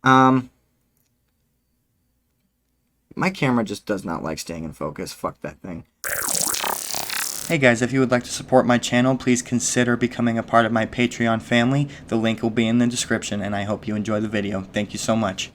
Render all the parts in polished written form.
Um, my camera just does not like staying in focus. Fuck that thing. Hey guys, if you would like to support my channel, please consider becoming a part of my Patreon family. The link will be in the description, and I hope you enjoy the video. Thank you so much.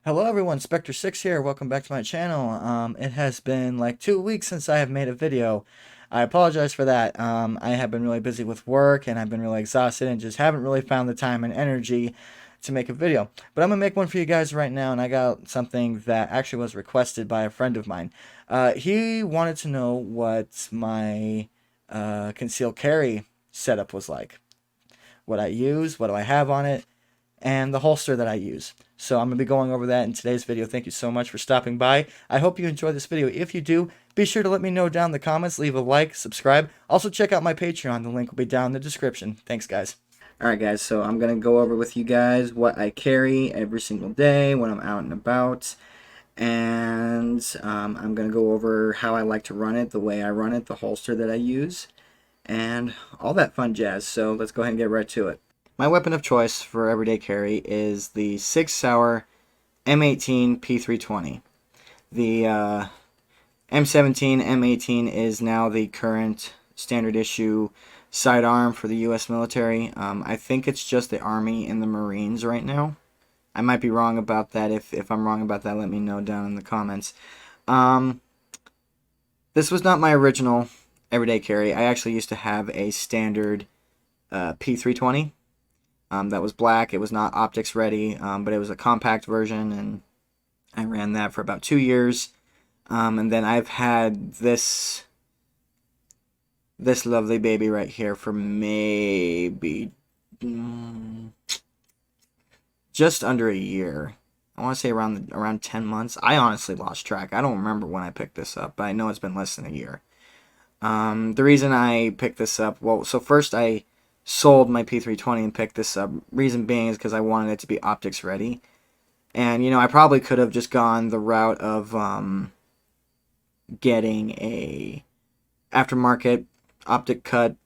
Hello everyone, Spectre6 here. Welcome back to my channel. It has been like 2 weeks since I have made a video. I apologize for that. I have been really busy with work and I've been really exhausted and just haven't really found the time and energy to make a video. But I'm going to make one for you guys right now, and I got something that actually was requested by a friend of mine. He wanted to know what my concealed carry setup was like. What I use, what do I have on it, and the holster that I use. So I'm going to be going over that in today's video. Thank you so much for stopping by. I hope you enjoyed this video. If you do, be sure to let me know down in the comments. Leave a like, subscribe. Also check out my Patreon. The link will be down in the description. Thanks, guys. Alright, guys, so I'm going to go over with you guys what I carry every single day when I'm out and about. And I'm going to go over how I like to run it, the way I run it, the holster that I use, and all that fun jazz. So let's go ahead and get right to it. My weapon of choice for everyday carry is the Sig Sauer M18 P320. The M17 M18 is now the current standard issue sidearm for the U.S. military. I think it's just the Army and the Marines right now. I might be wrong about that. If I'm wrong about that, let me know down in the comments. This was not my original everyday carry. I actually used to have a standard P320. That was black. It was not optics ready, but it was a compact version, and I ran that for about 2 years. And then I've had this lovely baby right here for maybe just under a year. I want to say around 10 months. I honestly lost track. I don't remember when I picked this up, but I know it's been less than a year. The reason I picked this up, well, so first I sold my P320 and picked this up. Reason being is because I wanted it to be optics ready. And, you know, I probably could have just gone the route of getting a aftermarket optic cut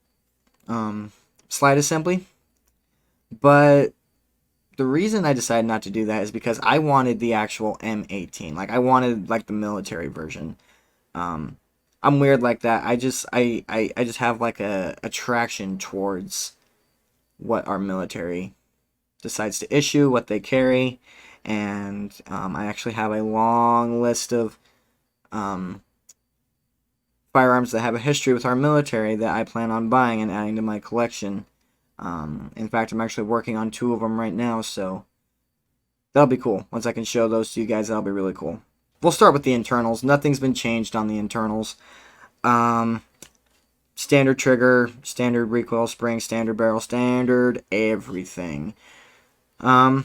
slide assembly. But the reason I decided not to do that is because I wanted the actual M18. Like, I wanted, like, the military version. I'm weird like that. I just have like a attraction towards what our military decides to issue, what they carry, and I actually have a long list of firearms that have a history with our military that I plan on buying and adding to my collection. In fact, I'm actually working on 2 of them right now, so that'll be cool. Once I can show those to you guys, that'll be really cool. We'll start with the internals. Nothing's been changed on the internals. Standard trigger, standard recoil spring, standard barrel, standard everything. The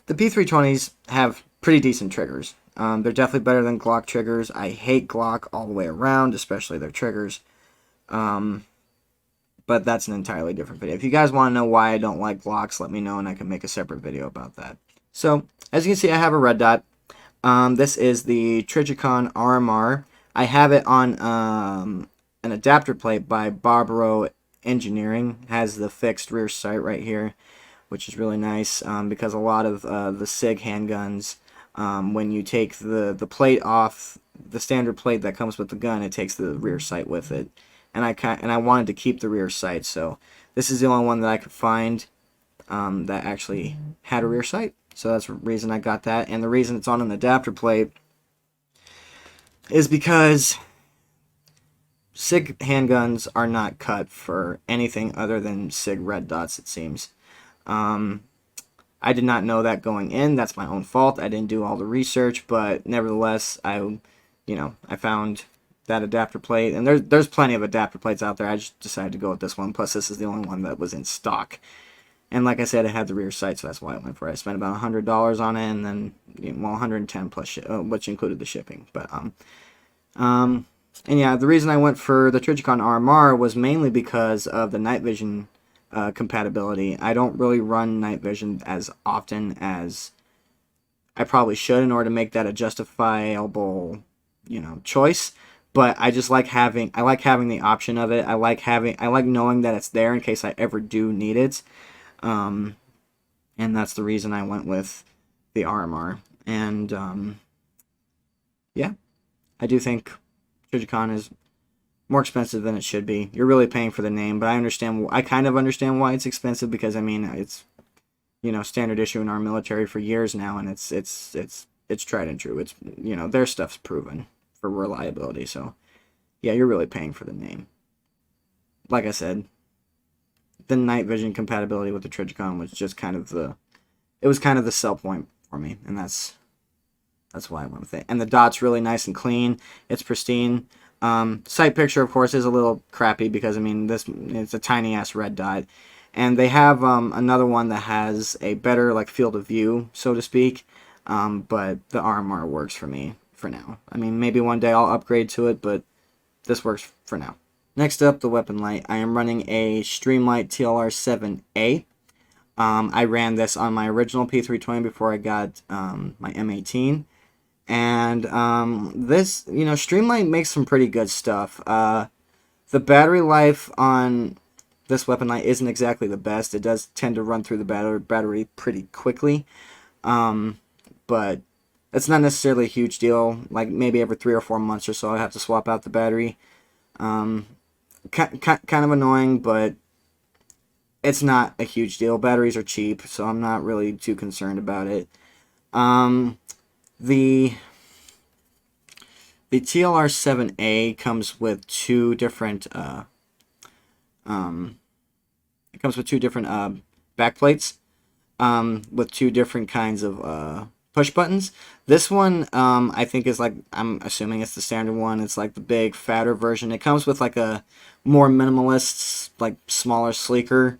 P320s have pretty decent triggers. They're definitely better than Glock triggers. I hate Glock all the way around, especially their triggers. But that's an entirely different video. If you guys want to know why I don't like Glocks, let me know and I can make a separate video about that. So, as you can see, I have a red dot. This is the Trigicon RMR. I have it on an adapter plate by Barbaro Engineering. It has the fixed rear sight right here, which is really nice because a lot of the Sig handguns, when you take the plate off, the standard plate that comes with the gun, it takes the rear sight with it. And I wanted to keep the rear sight, so this is the only one that I could find that actually had a rear sight. So that's the reason I got that. And the reason it's on an adapter plate is because Sig handguns are not cut for anything other than Sig red dots, it seems. I did not know that going in. That's my own fault. I didn't do all the research, but nevertheless, I found that adapter plate. And there's plenty of adapter plates out there. I just decided to go with this one. Plus, this is the only one that was in stock. And like I said, it had the rear sight, so that's why I went for it. I spent about $100 on it, and then, well, 110 plus which included the shipping. But and yeah, the reason I went for the Trijicon RMR was mainly because of the night vision compatibility. I don't really run night vision as often as I probably should in order to make that a justifiable, choice. But I just I like having the option of it. I like knowing that it's there in case I ever do need it. And that's the reason I went with the RMR. And yeah, I do think Trijicon is more expensive than it should be. You're really paying for the name, but I kind of understand why it's expensive, because I mean it's standard issue in our military for years now, and it's tried and true. It's their stuff's proven for reliability. So yeah, you're really paying for the name. Like I said, the night vision compatibility with the Trijicon was just kind of the sell point for me, and that's why I went with it. And the dot's really nice and clean. It's pristine. Sight picture, of course, is a little crappy because I mean it's a tiny ass red dot, and they have another one that has a better like field of view, so to speak. But the RMR works for me for now. I mean, maybe one day I'll upgrade to it, but this works for now. Next up, the weapon light. I am running a Streamlight TLR7A. I ran this on my original P320 before I got my M18. And this, Streamlight makes some pretty good stuff. The battery life on this weapon light isn't exactly the best. It does tend to run through the battery pretty quickly. But it's not necessarily a huge deal. Like maybe every 3 or 4 months or so I have to swap out the battery. Kind of annoying, but it's not a huge deal. Batteries are cheap, so I'm not really too concerned about it. The TLR7A comes with two different back plates with two different kinds of push buttons. This one I think is like, I'm assuming it's the standard one. It's like the big fatter version. It comes with like a more minimalist, like smaller, sleeker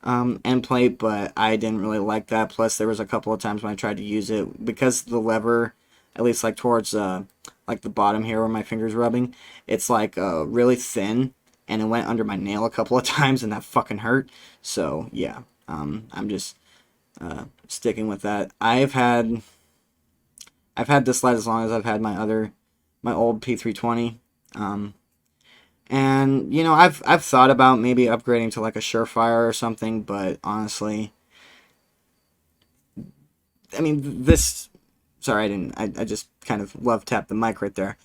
end plate, but I didn't really like that. Plus there was a couple of times when I tried to use it, because the lever, at least like towards like the bottom here where my finger's rubbing, it's like really thin, and it went under my nail a couple of times, and that fucking hurt. So yeah, I'm just sticking with that. I've had this light as long as I've had my old P320. And I've thought about maybe upgrading to like a Surefire or something, but honestly, I mean this. Sorry, I just kind of love tapped the mic right there.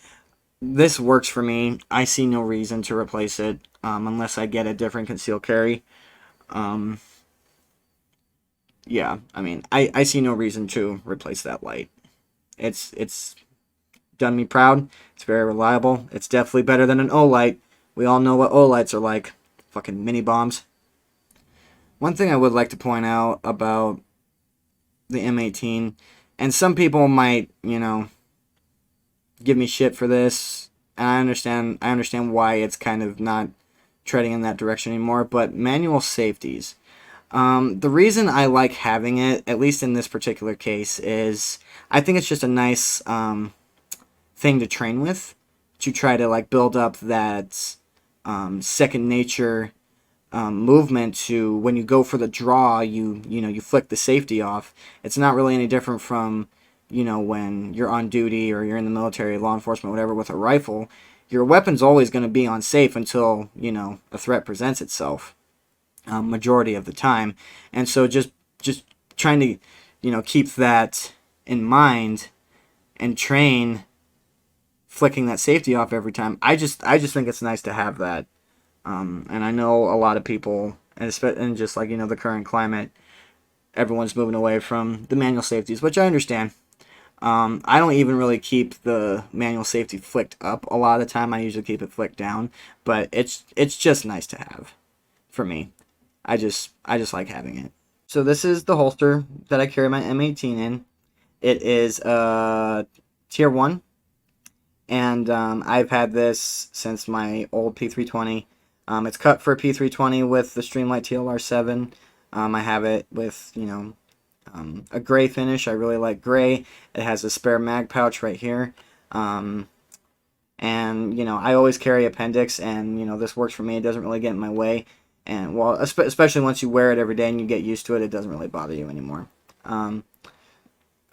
This works for me. I see no reason to replace it unless I get a different concealed carry. Yeah, I mean, I see no reason to replace that light. It's done me proud. It's very reliable. It's definitely better than an O light. We all know what O lights are like. Fucking mini bombs. One thing I would like to point out about the M18, and some people might, give me shit for this, and I understand why it's kind of not treading in that direction anymore, but manual safeties. The reason I like having it, at least in this particular case, is I think it's just a nice thing to train with, to try to like build up that second nature movement to when you go for the draw, you flick the safety off. It's not really any different from when you're on duty or you're in the military, law enforcement, whatever, with a rifle. Your weapon's always going to be on safe until a threat presents itself, majority of the time. And so just trying to keep that in mind and train flicking that safety off every time. I just think it's nice to have that. And I know a lot of people, and just like the current climate, everyone's moving away from the manual safeties, which I understand. I don't even really keep the manual safety flicked up a lot of the time. I usually keep it flicked down, but it's just nice to have for me. I just like having it. So this is the holster that I carry my M18 in. It is tier 1, and I've had this since my old P320. It's cut for P320 with the Streamlight TLR7. I have it with, you know, a gray finish. I really like gray. It has a spare mag pouch right here. And, you know, I always carry appendix, and, you know, this works for me. It doesn't really get in my way. And, well, especially once you wear it every day and you get used to it, it doesn't really bother you anymore.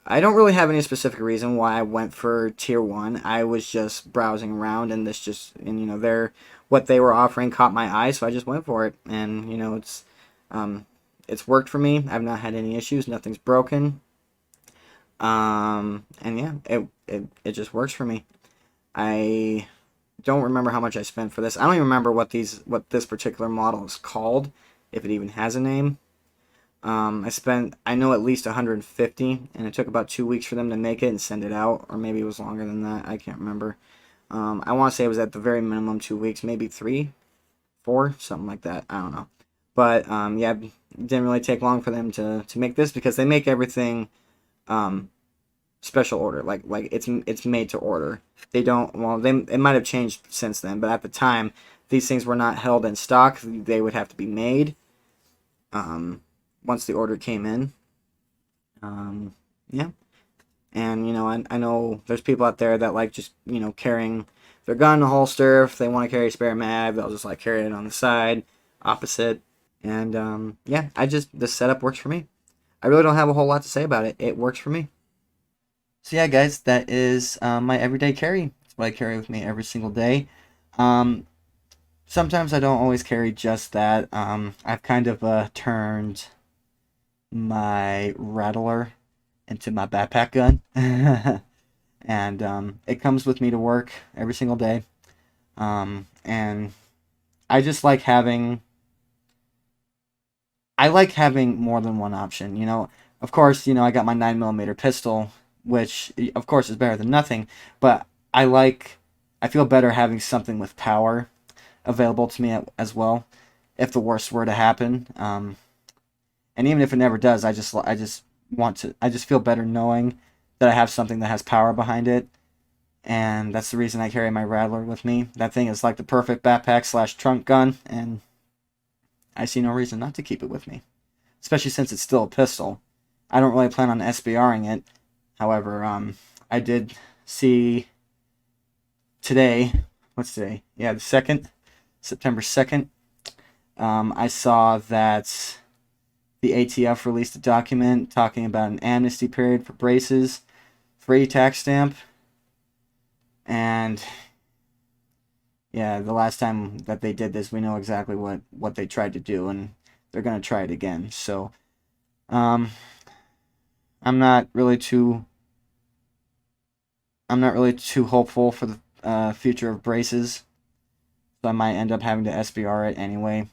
I don't really have any specific reason why I went for tier 1. I was just browsing around, and this just, and, you know, what they were offering caught my eye, so I just went for it. And, you know, it's worked for me. I've not had any issues. Nothing's broken. And yeah, it just works for me. I don't remember how much I spent for this. I don't even remember what this particular model is called, if it even has a name. I know at least 150, and it took about 2 weeks for them to make it and send it out, or maybe it was longer than that. I can't remember. I want to say it was at the very minimum 2 weeks, maybe 3, 4, something like that. I don't know. But yeah, it didn't really take long for them to make this, because they make everything special order. Like it's made to order. They don't. Well, it might have changed since then, but at the time, these things were not held in stock. They would have to be made. Once the order came in. Yeah. And, you know, I know there's people out there that like just, you know, carrying their gun in a holster. If they want to carry a spare mag, they'll just like carry it on the side, opposite. And, yeah, this setup works for me. I really don't have a whole lot to say about it. It works for me. So yeah, guys, that is my everyday carry. It's what I carry with me every single day. Sometimes I don't always carry just that. I've kind of turned my rattler into my backpack gun. And it comes with me to work every single day. And I just like having more than one option. You know, of course, you know, I got my 9mm pistol, which of course is better than nothing, but I feel better having something with power available to me as well, if the worst were to happen. And even if it never does, I just feel better knowing that I have something that has power behind it. And that's the reason I carry my Rattler with me. That thing is like the perfect backpack / trunk gun, and I see no reason not to keep it with me. Especially since it's still a pistol. I don't really plan on SBRing it. However, I did see today, what's today? Yeah, the 2nd, September 2nd. I saw that the ATF released a document talking about an amnesty period for braces, free tax stamp, and yeah, the last time that they did this, we know exactly what they tried to do, and they're going to try it again. So, I'm not really too hopeful for the future of braces, so I might end up having to SBR it anyway.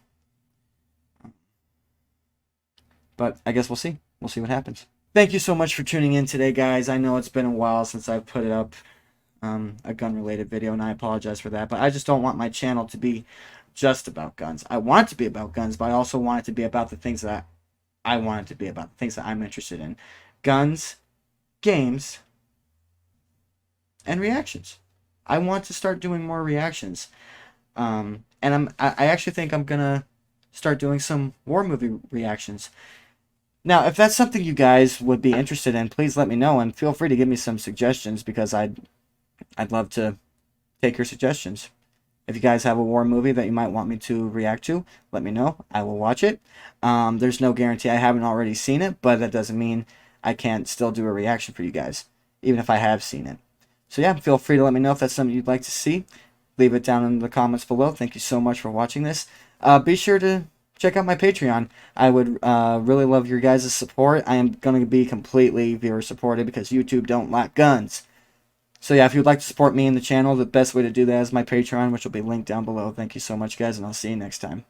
But I guess we'll see. We'll see what happens. Thank you so much for tuning in today, guys. I know it's been a while since I've put up a gun-related video, and I apologize for that. But I just don't want my channel to be just about guns. I want it to be about guns, but I also want it to be about the things that I want it to be about, the things that I'm interested in. Guns, games, and reactions. I want to start doing more reactions. And I actually think I'm gonna start doing some war movie reactions. Now, if that's something you guys would be interested in, please let me know, and feel free to give me some suggestions, because I'd love to take your suggestions. If you guys have a war movie that you might want me to react to, let me know. I will watch it. There's no guarantee I haven't already seen it, but that doesn't mean I can't still do a reaction for you guys, even if I have seen it. So yeah, feel free to let me know if that's something you'd like to see. Leave it down in the comments below. Thank you so much for watching this. Be sure to check out my Patreon. I would really love your guys' support. I am going to be completely viewer supported, because YouTube don't like guns. So yeah, if you'd like to support me and the channel, the best way to do that is my Patreon, which will be linked down below. Thank you so much, guys, and I'll see you next time.